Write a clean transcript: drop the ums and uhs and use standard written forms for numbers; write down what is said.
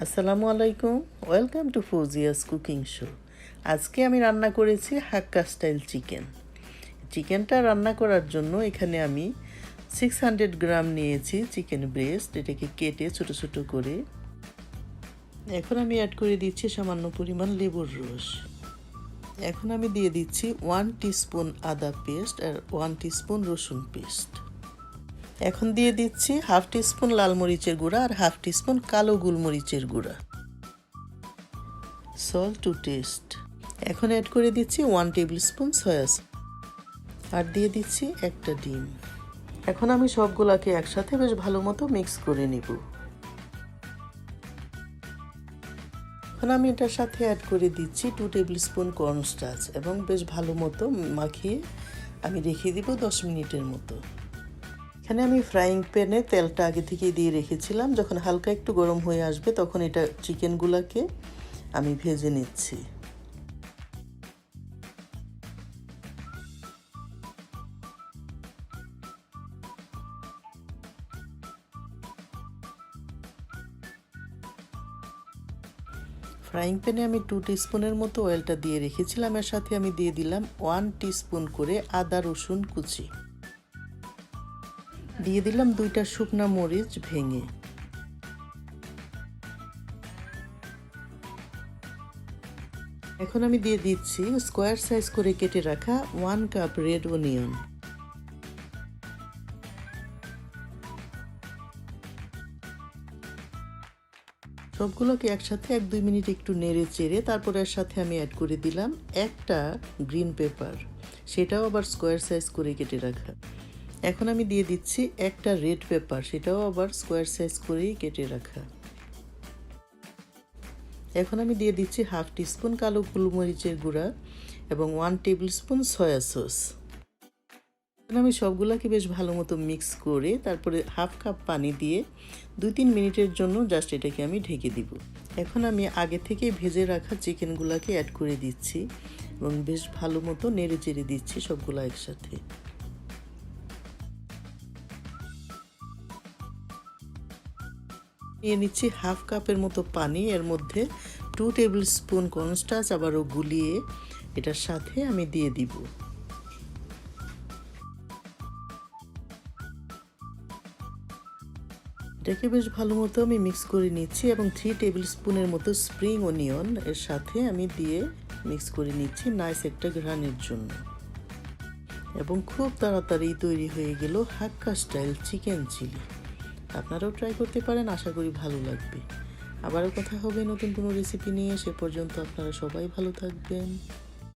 আসসালামু আলাইকুম, welcome to Fauzia's cooking show. আজকে আমি রান্না করেছি হাক্কা স্টাইল চিকেন। চিকেনটা রান্না করার জন্য এখানে আমি 600 গ্রাম নিয়েছি চিকেন ব্রেস্ট। এটাকে কেটে ছোট ছোট করে এখন আমি অ্যাড করে দিচ্ছি সামান্য পরিমাণ লেবুর রস। এখন আমি দিয়ে দিচ্ছি 1 টিস্পুন আদা পেস্ট আর 1 টিস্পুন রসুন পেস্ট। এখন দিয়ে দিচ্ছি হাফ টিস্পুন লাল মরিচের গুঁড়া আর হাফ টিস্পুন কালো গোলমরিচের গুঁড়া। Salt to taste. এখন অ্যাড করে দিচ্ছি 1 টেবিল স্পুন সয়া সস আর দিয়ে দিচ্ছি একটা ডিম। এখন আমি সবগুলাকে একসাথে বেশ ভালো মতো মিক্স করে নিব। এখন আমি এটার সাথে অ্যাড করে দিচ্ছি 2 টেবিল স্পুন কর্নস্টার্চ এবং বেশ ভালো মতো মাখিয়ে আমি রেখে দিব 10 মিনিটের মতো। এখানে আমি ফ্রাইং প্যানে তেলটা আগে থেকে দিয়ে রেখেছিলাম। যখন হালকা একটু গরম হয়ে আসবে তখন এটা চিকেনগুলোকে আমি ভেজে নিচ্ছি। ফ্রাইং প্যানে আমি 2 টিস্পুনের মতো অয়েলটা দিয়ে রেখেছিলাম। এর সাথে আমি দিয়ে দিলাম 1 টিস্পুন করে আদা রসুন কুচি, দিয়ে দিলাম 2টা শুকনা মরিচ ভেঙে। এখন আমি দিয়ে দিচ্ছি স্কোয়ার সাইজ করে কেটে রাখা 1 কাপ রেড অনিয়ন। সবগুলোকে একসাথে 1-2 মিনিট একটু নেড়ে চেড়ে তারপর এর সাথে আমি অ্যাড করে দিলাম একটা গ্রিন পেপার, সেটাও আবার স্কোয়ার সাইজ করে কেটে রাখা। এখন আমি দিয়ে দিচ্ছি একটা রেড পেপার, সেটাও আবার স্কোয়ার সাইজ করেই কেটে রাখা। এখন আমি দিয়ে দিচ্ছি হাফ টিস্পুন কালো গোলমরিচের গুঁড়া এবং 1 টেবিল স্পুন সয়া সস। আমি সবগুলোকে বেশ ভালো মতো মিক্স করে তারপরে হাফ কাপ পানি দিয়ে 2-3 মিনিটের জন্য জাস্ট এটাকে আমি ঢেকে দিব। এখন আমি আগে থেকে ভেজে রাখা চিকেনগুলোকে অ্যাড করে দিচ্ছি এবং বেশ ভালো মতো নেড়ে চেড়ে দিচ্ছি সবগুলো একসাথে। নিয়ে নিচ্ছি হাফ কাপের মতো পানি, এর মধ্যে 2 টেবিল স্পুন কর্নস্টার্চ আবারও গুলিয়ে এটার সাথে আমি দিয়ে দিব। এটাকে বেশ ভালো মতো আমি মিক্স করে নিচ্ছি এবং 3 টেবিল স্পুনের মতো স্প্রিং অনিয়ন এর সাথে আমি দিয়ে মিক্স করে নিচ্ছি নাইস একটা ঘ্রাণের জন্য। এবং খুব তাড়াতাড়ি তৈরি হয়ে গেল হাক্কা স্টাইল চিকেন চিলি। আপনারাও ট্রাই করতে পারেন, আশা করি ভালো লাগবে। আবারও কথা হবে নতুন কোনো রেসিপি নিয়ে। সে পর্যন্ত আপনারা সবাই ভালো থাকবেন।